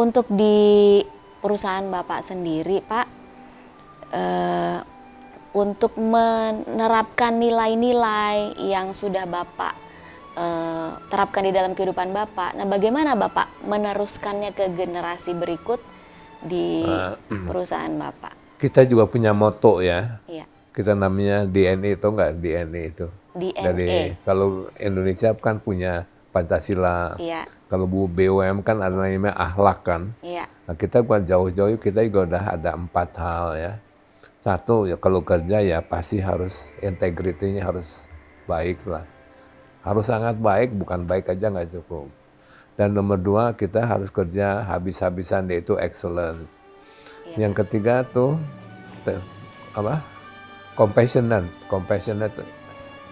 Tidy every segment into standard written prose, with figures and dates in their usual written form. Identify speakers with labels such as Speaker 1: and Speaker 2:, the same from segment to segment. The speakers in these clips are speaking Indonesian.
Speaker 1: Untuk di perusahaan Bapak sendiri, Pak, untuk menerapkan nilai-nilai yang sudah Bapak terapkan di dalam kehidupan Bapak, nah bagaimana Bapak meneruskannya ke generasi berikut di perusahaan Bapak?
Speaker 2: Kita juga punya moto ya.
Speaker 1: Iya,
Speaker 2: Kita namanya DNA itu enggak DNA itu.
Speaker 1: DNA.
Speaker 2: Dari kalau Indonesia kan punya Pancasila.
Speaker 1: Iya,
Speaker 2: Kalau BUM kan ada namanya akhlak kan.
Speaker 1: iya,
Speaker 2: Nah, kita bukan jauh-jauh, kita juga udah ada 4 hal ya. Satu ya kalau kerja ya pasti harus integritinya harus baik lah. Harus sangat baik, bukan baik aja nggak cukup. Dan nomor 2 kita harus kerja habis-habisan yaitu excellence.
Speaker 1: iya,
Speaker 2: Yang
Speaker 1: Pak.
Speaker 2: ketiga tuh apa? Compassionate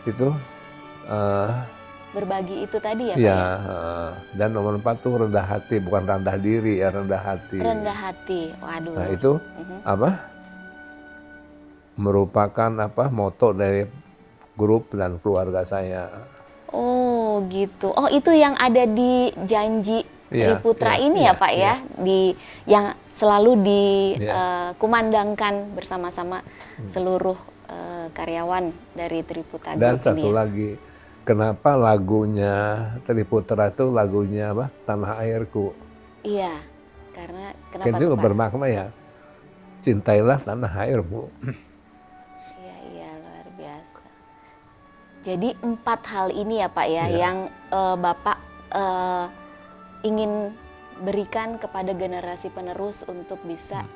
Speaker 2: itu
Speaker 1: Berbagi itu tadi ya, Pak
Speaker 2: ya,
Speaker 1: ya?
Speaker 2: dan nomor 4 tuh rendah hati, bukan rendah diri ya, rendah hati.
Speaker 1: Rendah hati.
Speaker 2: Nah,
Speaker 1: Waduh.
Speaker 2: itu
Speaker 1: Mhm.
Speaker 2: apa? Merupakan moto dari grup dan keluarga saya.
Speaker 1: Oh, gitu. Oh, itu yang ada di janji
Speaker 2: Iya,
Speaker 1: Triputra
Speaker 2: iya,
Speaker 1: ini
Speaker 2: iya,
Speaker 1: ya, Pak
Speaker 2: iya.
Speaker 1: ya? Yang selalu
Speaker 2: Iya.
Speaker 1: dikumandangkan bersama-sama seluruh karyawan dari Triputra
Speaker 2: Dan
Speaker 1: Group
Speaker 2: satu
Speaker 1: ini ya.
Speaker 2: lagi, kenapa lagunya Triputra itu lagunya apa? Tanah Airku.
Speaker 1: Iya. Karena
Speaker 2: Kan
Speaker 1: kenapa
Speaker 2: itu
Speaker 1: tuh, Pak?
Speaker 2: bermakna ya, cintailah tanah airmu.
Speaker 1: Iya, iya, luar biasa. Jadi 4 hal ini ya, Pak ya,
Speaker 2: Iya.
Speaker 1: yang Bapak ingin berikan kepada generasi penerus untuk bisa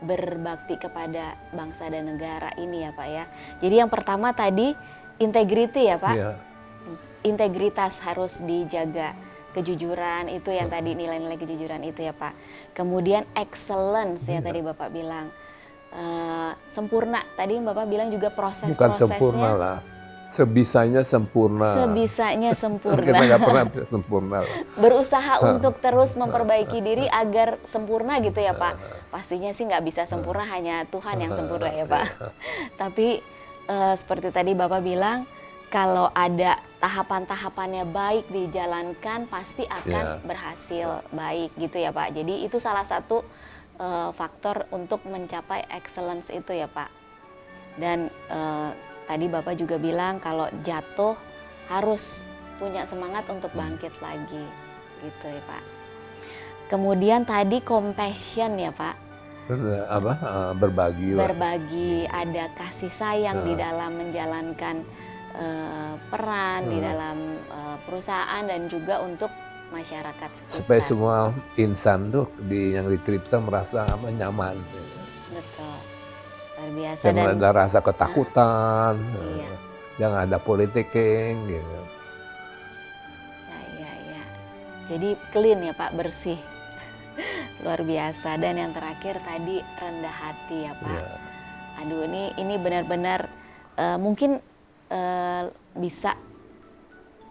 Speaker 1: berbakti kepada bangsa dan negara ini ya, Pak ya. Jadi yang pertama tadi integrity ya, Pak.
Speaker 2: Iya.
Speaker 1: Integritas harus dijaga, kejujuran itu yang tadi, nilai-nilai kejujuran itu ya, Pak. Kemudian excellence ya,
Speaker 2: Iya.
Speaker 1: tadi Bapak bilang. Sempurna, tadi Bapak bilang juga
Speaker 2: Bukan sempurna
Speaker 1: proses-prosesnya
Speaker 2: lah, sebisanya sempurna.
Speaker 1: sebisanya sempurna.
Speaker 2: Kita nggak pernah sempurna lah.
Speaker 1: Berusaha untuk terus memperbaiki diri agar sempurna gitu ya, Pak. Pastinya sih nggak bisa sempurna, hanya Tuhan yang sempurna ya, Pak. Tapi seperti tadi Bapak bilang, kalau ada tahapan-tahapannya baik dijalankan pasti akan berhasil baik gitu ya, Pak. Jadi itu salah satu faktor untuk mencapai excellence itu ya, Pak. Dan tadi Bapak juga bilang kalau jatuh harus punya semangat untuk bangkit lagi gitu ya, Pak. Kemudian tadi compassion ya, Pak.
Speaker 2: Berbagi lah.
Speaker 1: Berbagi, ada kasih sayang di dalam menjalankan peran di dalam perusahaan dan juga untuk masyarakat sekitar.
Speaker 2: Supaya semua insan tuh yang di Tripta merasa nyaman.
Speaker 1: Betul, luar biasa.
Speaker 2: Jangan
Speaker 1: Dan
Speaker 2: ada rasa ketakutan,
Speaker 1: iya.
Speaker 2: jangan ada politicking gitu.
Speaker 1: Ya. Jadi clean ya, Pak, bersih. Luar biasa. Dan yang terakhir tadi rendah hati ya, Pak.
Speaker 2: Ya.
Speaker 1: Aduh, ini benar-benar mungkin bisa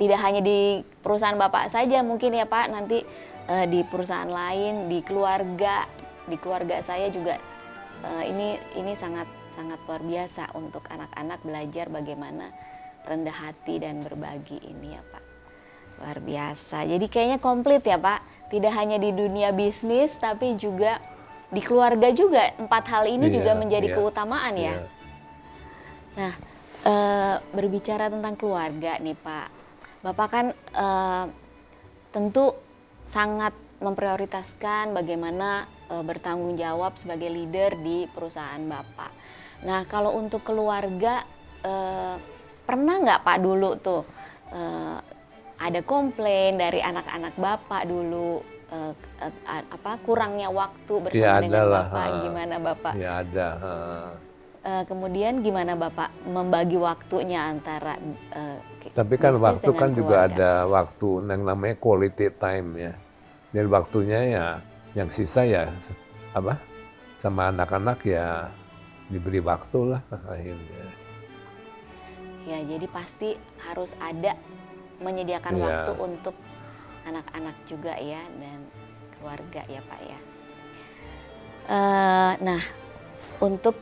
Speaker 1: tidak hanya di perusahaan Bapak saja mungkin ya, Pak, nanti di perusahaan lain, di keluarga saya juga ini sangat luar biasa untuk anak-anak belajar bagaimana rendah hati dan berbagi ini ya, Pak. Luar biasa. Jadi kayaknya komplit ya, Pak. Tidak hanya di dunia bisnis tapi juga di keluarga juga 4 hal ini juga menjadi keutamaan ya. Nah, berbicara tentang keluarga nih, Pak. Bapak kan tentu sangat memprioritaskan bagaimana bertanggung jawab sebagai leader di perusahaan Bapak. Nah, kalau untuk keluarga pernah nggak, Pak, dulu tuh ada komplain dari anak-anak Bapak dulu kurangnya waktu bersama dengan Bapak, gimana Bapak?
Speaker 2: Ya ada.
Speaker 1: Kemudian gimana Bapak membagi waktunya antara
Speaker 2: Tapi kan
Speaker 1: bisnis
Speaker 2: waktu
Speaker 1: dengan
Speaker 2: kan juga
Speaker 1: keluarga?
Speaker 2: ada waktu yang namanya quality time ya. Dan waktunya ya yang sisa ya sama anak-anak ya diberi waktu lah akhirnya.
Speaker 1: Ya, jadi pasti harus ada menyediakan waktu untuk anak-anak juga ya dan keluarga ya, Pak ya. Nah, untuk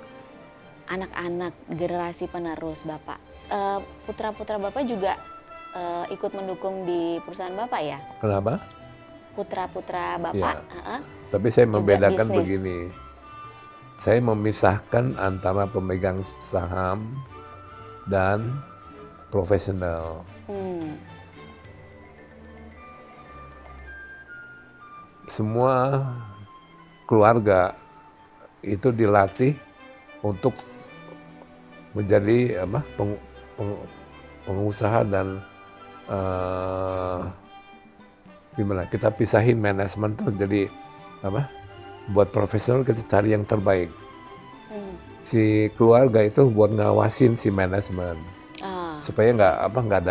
Speaker 1: anak-anak generasi penerus Bapak, putra-putra Bapak juga ikut mendukung di perusahaan Bapak ya?
Speaker 2: Kenapa?
Speaker 1: putra-putra Bapak
Speaker 2: Ya. Tapi saya
Speaker 1: juga
Speaker 2: membedakan
Speaker 1: bisnis.
Speaker 2: begini. Saya memisahkan antara pemegang saham dan profesional.
Speaker 1: Hmm,
Speaker 2: Semua keluarga itu dilatih untuk menjadi pengusaha dan gimana kita pisahin manajemen tuh jadi buat profesional kita cari yang terbaik.
Speaker 1: hmm.
Speaker 2: Si keluarga itu buat ngawasin si manajemen
Speaker 1: Ah,
Speaker 2: supaya nggak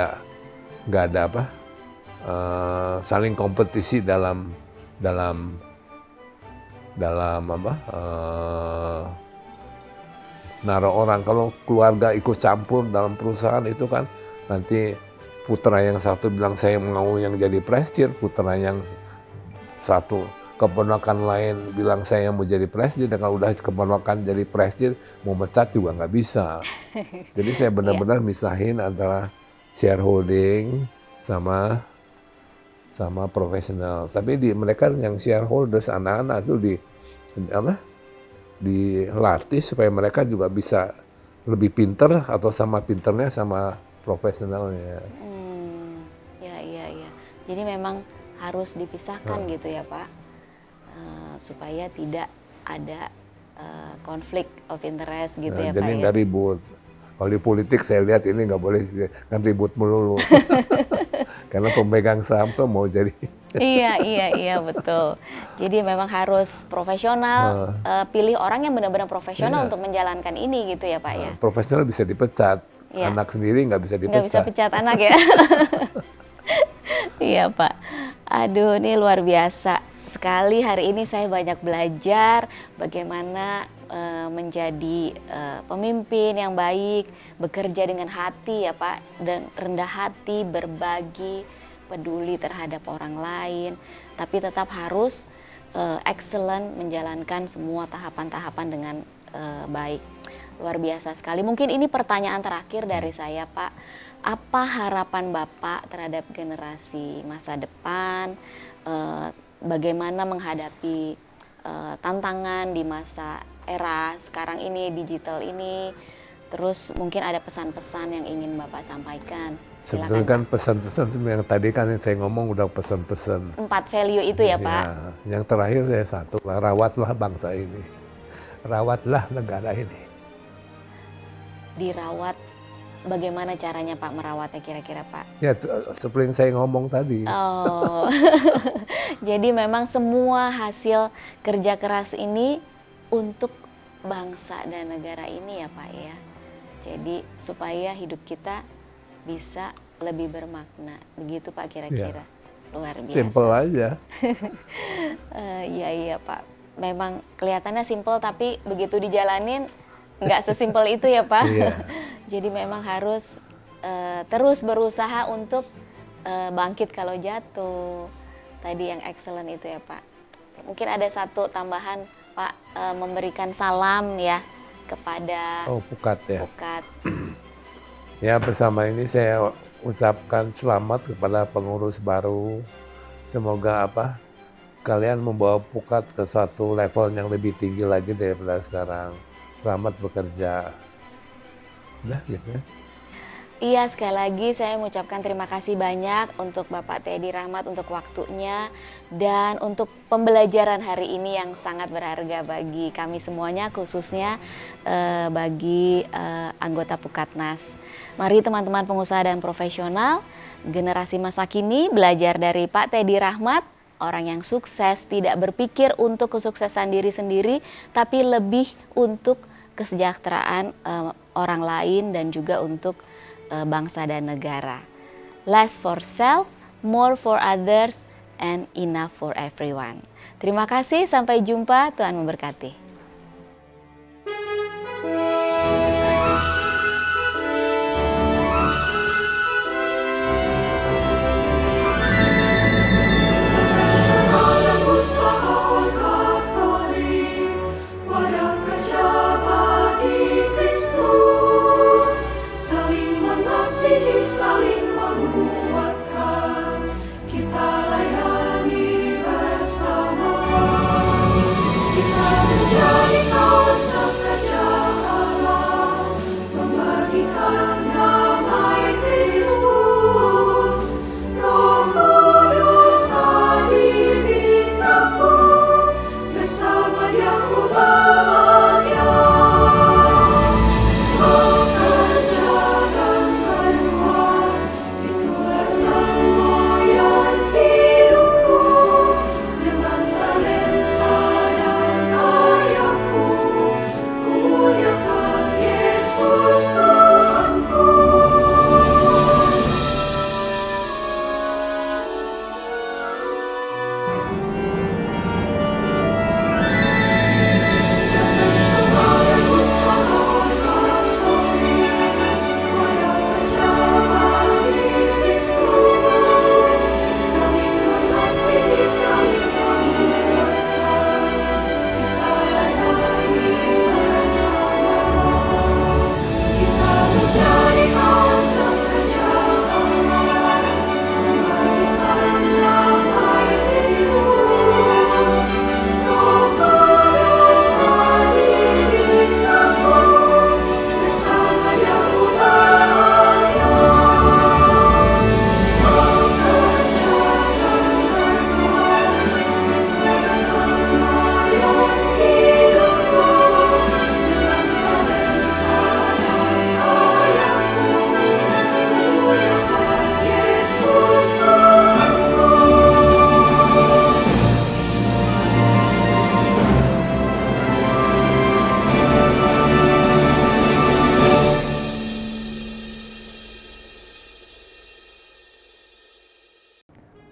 Speaker 2: ada saling kompetisi dalam naruh orang. Kalau keluarga ikut campur dalam perusahaan itu kan nanti putra yang satu bilang saya mau yang jadi presiden, putra yang satu keponakan lain bilang saya mau jadi presiden, dan kalau udah keponakan jadi presiden mau mecat juga nggak bisa. Jadi saya benar-benar misahin antara shareholding sama profesional. Tapi mereka yang shareholders anak-anak itu dilatih supaya mereka juga bisa lebih pinter atau sama pinternya sama profesionalnya.
Speaker 1: ya. Jadi memang harus dipisahkan gitu ya Pak, supaya tidak ada konflik of interest gitu ya Pak
Speaker 2: Jadi
Speaker 1: ya.
Speaker 2: nggak ribut. Kalau di politik saya lihat ini nggak boleh kan ribut melulu. Karena pemegang saham tuh mau jadi
Speaker 1: Iya betul. Jadi memang harus profesional, pilih orang yang benar-benar profesional
Speaker 2: Iya.
Speaker 1: untuk menjalankan ini gitu ya Pak ya.
Speaker 2: profesional bisa dipecat,
Speaker 1: Iya.
Speaker 2: anak sendiri nggak bisa
Speaker 1: Nggak bisa
Speaker 2: dipecat.
Speaker 1: pecat anak ya. Iya Pak. Aduh ini luar biasa sekali, hari ini saya banyak belajar bagaimana menjadi pemimpin yang baik, bekerja dengan hati ya Pak, dan rendah hati, berbagi, peduli terhadap orang lain, tapi tetap harus excellent menjalankan semua tahapan-tahapan dengan baik. Luar biasa sekali. Mungkin ini pertanyaan terakhir dari saya Pak. Apa harapan Bapak terhadap generasi masa depan? Bagaimana menghadapi tantangan di masa era sekarang ini, digital ini? Terus mungkin ada pesan-pesan yang ingin Bapak sampaikan.
Speaker 2: Sebetulnya kan pesan-pesan yang tadi kan yang saya ngomong udah pesan-pesan.
Speaker 1: 4 value itu ya Pak?
Speaker 2: Ya, yang terakhir saya satu, rawatlah bangsa ini, rawatlah negara ini.
Speaker 1: Dirawat, bagaimana caranya Pak merawatnya kira-kira Pak?
Speaker 2: Ya seperti yang saya ngomong tadi.
Speaker 1: Oh, jadi memang semua hasil kerja keras ini untuk bangsa dan negara ini ya Pak ya. Jadi supaya hidup kita bisa lebih bermakna, begitu Pak kira-kira. Luar biasa.
Speaker 2: Simple aja.
Speaker 1: Iya Pak. Memang kelihatannya simple tapi begitu dijalanin nggak sesimpel itu ya Pak.
Speaker 2: Iya.
Speaker 1: Jadi memang harus terus berusaha untuk bangkit kalau jatuh. Tadi yang excellent itu ya Pak. Mungkin ada satu tambahan Pak, memberikan salam ya kepada
Speaker 2: Pukat ya.
Speaker 1: Pukat.
Speaker 2: Ya bersama ini saya ucapkan selamat kepada pengurus baru. Semoga kalian membawa Pukat ke satu level yang lebih tinggi lagi daripada sekarang. Selamat bekerja. Udah gitu ya.
Speaker 1: Iya, sekali lagi saya mengucapkan terima kasih banyak untuk Bapak Teddy Rahmat untuk waktunya dan untuk pembelajaran hari ini yang sangat berharga bagi kami semuanya, khususnya bagi anggota Pukatnas. Mari teman-teman pengusaha dan profesional, generasi masa kini belajar dari Pak Teddy Rahmat, orang yang sukses tidak berpikir untuk kesuksesan diri sendiri, tapi lebih untuk kesejahteraan orang lain dan juga untuk bangsa dan negara. Less for self, more for others, and enough for everyone. Terima kasih, sampai jumpa, Tuhan memberkati.
Speaker 3: Saling menguatkan, kita layani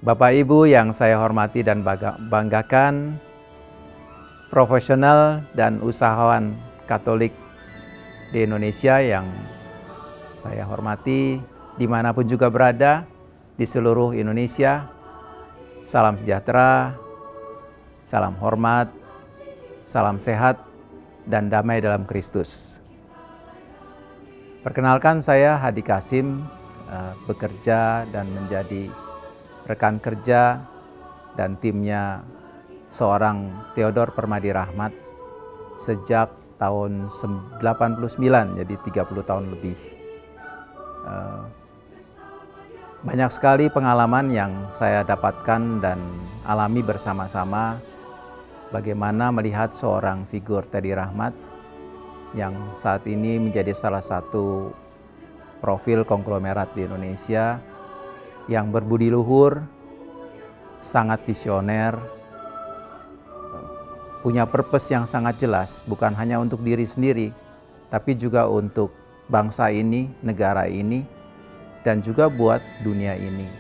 Speaker 3: Bapak Ibu yang saya hormati dan banggakan, profesional dan usahawan Katolik di Indonesia yang saya hormati, dimanapun juga berada di seluruh Indonesia, salam sejahtera, salam hormat, salam sehat, dan damai dalam Kristus. Perkenalkan, saya Hadi Kasim, bekerja dan menjadi rekan kerja dan timnya seorang Theodor Permadi Rahmat sejak tahun 89, jadi 30 tahun lebih. Banyak sekali pengalaman yang saya dapatkan dan alami bersama-sama, bagaimana melihat seorang figur Teddy Rahmat yang saat ini menjadi salah satu profil konglomerat di Indonesia yang berbudi luhur, sangat visioner, punya purpose yang sangat jelas, bukan hanya untuk diri sendiri, tapi juga untuk bangsa ini, negara ini, dan juga buat dunia ini.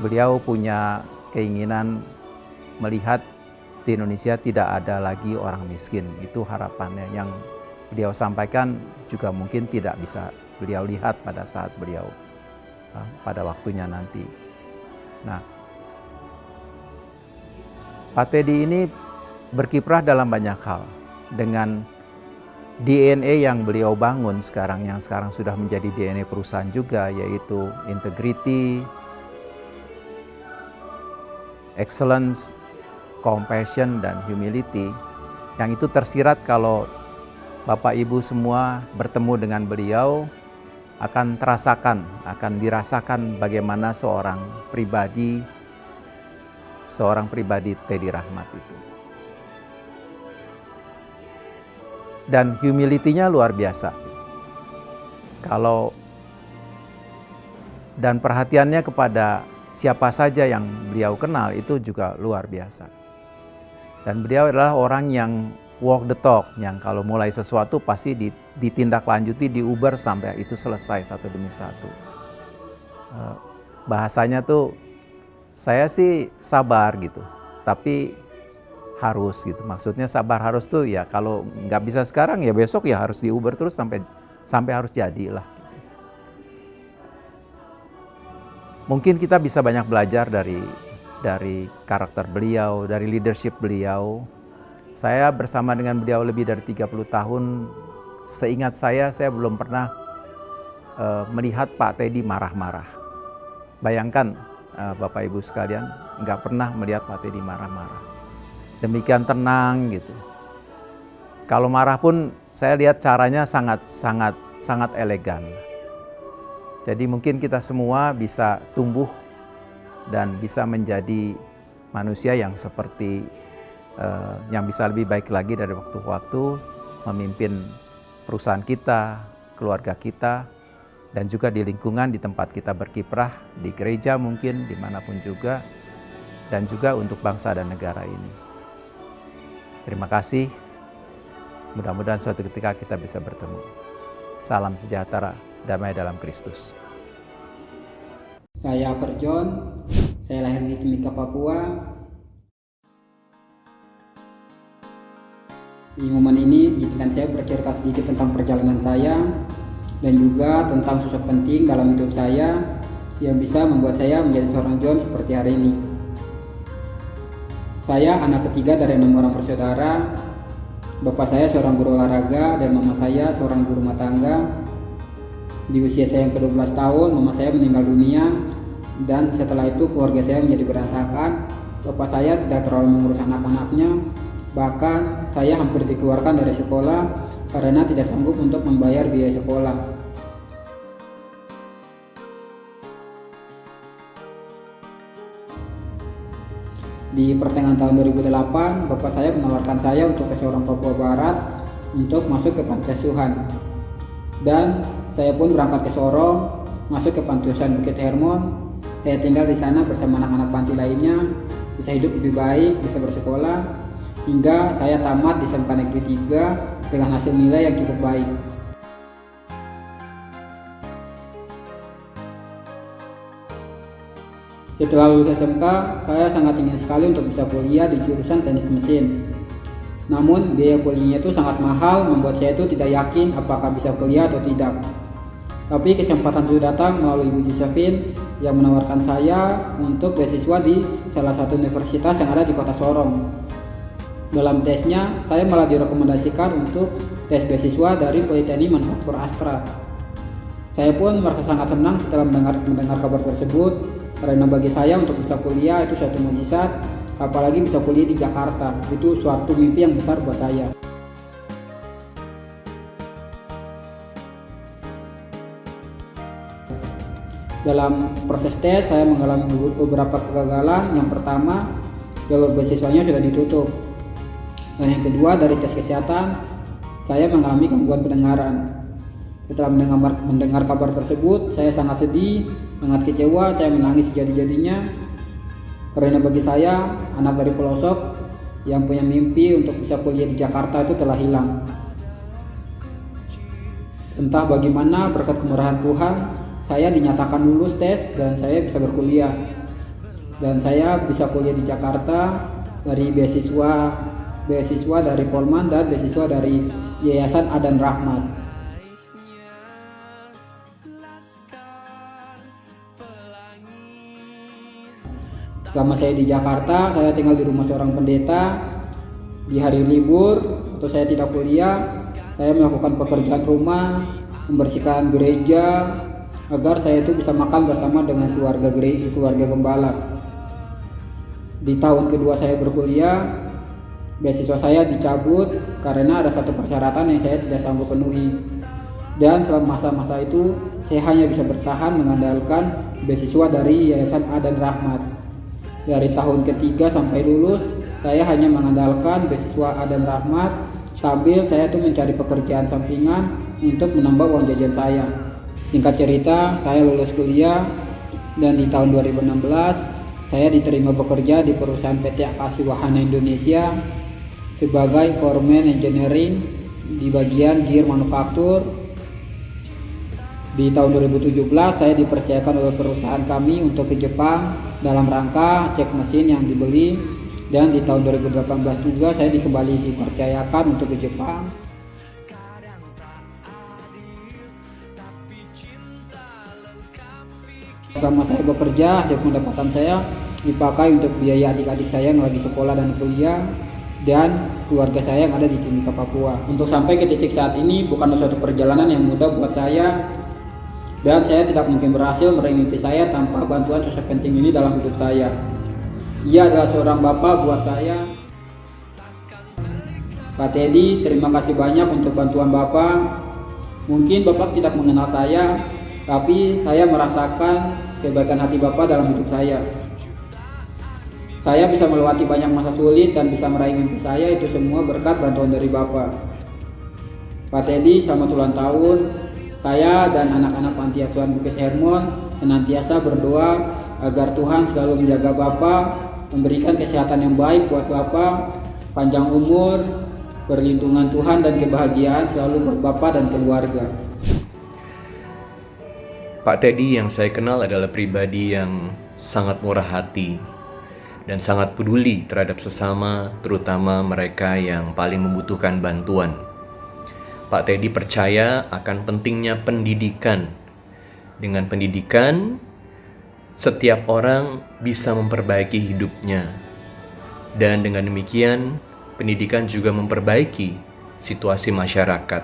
Speaker 3: Beliau punya keinginan melihat di Indonesia tidak ada lagi orang miskin. Itu harapannya yang beliau sampaikan, juga mungkin tidak bisa beliau lihat pada saat beliau pada waktunya nanti. Nah, Pak Teddy ini berkiprah dalam banyak hal dengan DNA yang beliau bangun sekarang, yang sekarang sudah menjadi DNA perusahaan juga, yaitu integrity, excellence, compassion, dan humility, yang itu tersirat kalau Bapak Ibu semua bertemu dengan beliau, akan dirasakan bagaimana seorang pribadi Teddy Rahmat itu. Dan humility-nya luar biasa. Dan perhatiannya kepada siapa saja yang beliau kenal itu juga luar biasa. Dan beliau adalah orang yang walk the talk, yang kalau mulai sesuatu pasti ditindaklanjuti, diuber sampai itu selesai satu demi satu. Bahasanya tuh, saya sih sabar gitu, tapi harus gitu. Maksudnya sabar harus tuh ya, kalau nggak bisa sekarang ya besok ya harus diuber terus sampai harus jadilah. Gitu. Mungkin kita bisa banyak belajar dari karakter beliau, dari leadership beliau. Saya bersama dengan beliau lebih dari 30 tahun. Seingat saya belum pernah melihat Pak Teddy marah-marah. Bayangkan Bapak Ibu sekalian, nggak pernah melihat Pak Teddy marah-marah. Demikian tenang gitu. Kalau marah pun saya lihat caranya sangat elegan. Jadi mungkin kita semua bisa tumbuh dan bisa menjadi manusia yang seperti yang bisa lebih baik lagi dari waktu ke waktu, memimpin perusahaan kita, keluarga kita, dan juga di lingkungan di tempat kita berkiprah, di gereja mungkin, dimanapun juga, dan juga untuk bangsa dan negara ini. Terima kasih, mudah-mudahan suatu ketika kita bisa bertemu. Salam sejahtera, damai dalam Kristus.
Speaker 4: Saya Perjon, saya lahir di Timika, Papua. Di momen ini izinkan saya bercerita sedikit tentang perjalanan saya dan juga tentang sosok penting dalam hidup saya yang bisa membuat saya menjadi seorang John seperti hari ini. Saya anak ketiga dari 6 orang bersaudara. Bapak saya seorang guru olahraga dan mama saya seorang guru rumah tangga. Di usia saya yang ke-12 tahun, mama saya meninggal dunia, dan setelah itu keluarga saya menjadi berantakan. Bapak saya tidak terlalu mengurus anak-anaknya. Bahkan saya hampir dikeluarkan dari sekolah karena tidak sanggup untuk membayar biaya sekolah. Di pertengahan tahun 2008, bapak saya menawarkan saya untuk ke Sorong, Papua Barat untuk masuk ke panti asuhan. Dan saya pun berangkat ke Sorong, masuk ke panti asuhan Bukit Hermon. Saya tinggal di sana bersama anak-anak panti lainnya, bisa hidup lebih baik, bisa bersekolah, hingga saya tamat di SMK Negeri 3 dengan hasil nilai yang cukup baik. Setelah lulus SMK, saya sangat ingin sekali untuk bisa kuliah di jurusan teknik mesin. Namun biaya kuliahnya itu sangat mahal, membuat saya itu tidak yakin apakah bisa kuliah atau tidak. Tapi kesempatan itu datang melalui Ibu Josephine yang menawarkan saya untuk beasiswa di salah satu universitas yang ada di Kota Sorong. Dalam tesnya, saya malah direkomendasikan untuk tes beasiswa dari Politeknik Manufaktur Astra. Saya pun merasa sangat senang setelah mendengar kabar tersebut, karena bagi saya untuk bisa kuliah itu suatu mukjizat, apalagi bisa kuliah di Jakarta. Itu suatu mimpi yang besar buat saya. Dalam proses tes, saya mengalami beberapa kegagalan. Yang pertama, jalur beasiswanya sudah ditutup. Dan yang kedua, dari tes kesehatan, saya mengalami gangguan pendengaran. Setelah mendengar kabar tersebut, saya sangat sedih, sangat kecewa, saya menangis sejadi-jadinya. Karena bagi saya, anak dari pelosok yang punya mimpi untuk bisa kuliah di Jakarta itu telah hilang. Entah bagaimana berkat kemurahan Tuhan, saya dinyatakan lulus tes dan saya bisa berkuliah. Dan saya bisa kuliah di Jakarta dari beasiswa dari Polman dan beasiswa dari Yayasan Adan Rahmat. Selama saya di Jakarta, saya tinggal di rumah seorang pendeta. Di hari libur atau saya tidak kuliah, saya melakukan pekerjaan rumah, membersihkan gereja, agar saya itu bisa makan bersama dengan keluarga gembala. Di tahun kedua saya berkuliah, beasiswa saya dicabut karena ada satu persyaratan yang saya tidak sanggup penuhi. Dan selama masa-masa itu, saya hanya bisa bertahan mengandalkan beasiswa dari Yayasan Adan Rahmat. Dari tahun ketiga sampai lulus, saya hanya mengandalkan beasiswa Adan Rahmat sambil saya tuh mencari pekerjaan sampingan untuk menambah uang jajan saya. Singkat cerita, saya lulus kuliah dan di tahun 2016 saya diterima bekerja di perusahaan PT Akasi Wahana Indonesia sebagai foreman engineering di bagian gear manufaktur. Di tahun 2017 saya dipercayakan oleh perusahaan kami untuk ke Jepang dalam rangka cek mesin yang dibeli, dan di tahun 2018 juga saya dipercayakan untuk ke Jepang. Selama saya bekerja, hasil pendapatan saya dipakai untuk biaya adik-adik saya yang lagi sekolah dan kuliah, dan keluarga saya yang ada di Timika, Papua. Untuk sampai ke titik saat ini bukanlah suatu perjalanan yang mudah buat saya, dan saya tidak mungkin berhasil meraih mimpi saya tanpa bantuan sosok penting ini dalam hidup saya. Ia adalah seorang bapak buat saya. Pak Teddy, terima kasih banyak untuk bantuan Bapak. Mungkin Bapak tidak mengenal saya, tapi saya merasakan kebaikan hati Bapak dalam hidup saya. Saya bisa melewati banyak masa sulit dan bisa meraih mimpi saya, itu semua berkat bantuan dari Bapak. Pak Teddy, selamat ulang tahun. Saya dan anak-anak Panti Asuhan Bukit Hermon senantiasa berdoa agar Tuhan selalu menjaga Bapak, memberikan kesehatan yang baik buat Bapak, panjang umur, perlindungan Tuhan dan kebahagiaan selalu buat Bapak dan keluarga.
Speaker 5: Pak Teddy yang saya kenal adalah pribadi yang sangat murah hati dan sangat peduli terhadap sesama, terutama mereka yang paling membutuhkan bantuan. Pak Teddy percaya akan pentingnya pendidikan. Dengan pendidikan, setiap orang bisa memperbaiki hidupnya. Dan dengan demikian, pendidikan juga memperbaiki situasi masyarakat.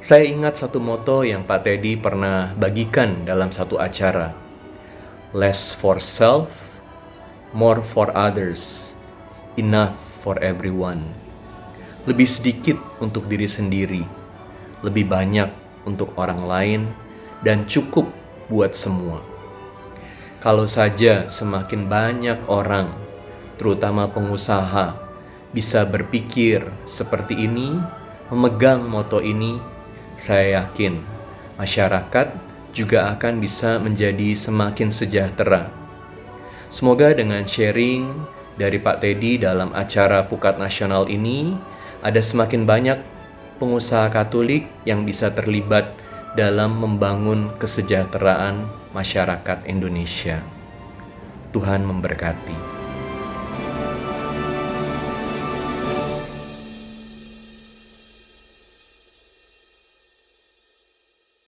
Speaker 5: Saya ingat satu moto yang Pak Teddy pernah bagikan dalam satu acara. Less for self, more for others, enough for everyone. Lebih sedikit untuk diri sendiri, lebih banyak untuk orang lain, dan cukup buat semua. Kalau saja semakin banyak orang, terutama pengusaha, bisa berpikir seperti ini, memegang moto ini, saya yakin masyarakat juga akan bisa menjadi semakin sejahtera. Semoga dengan sharing dari Pak Teddy dalam acara Pukat Nasional ini, ada semakin banyak pengusaha Katolik yang bisa terlibat dalam membangun kesejahteraan masyarakat Indonesia. Tuhan memberkati.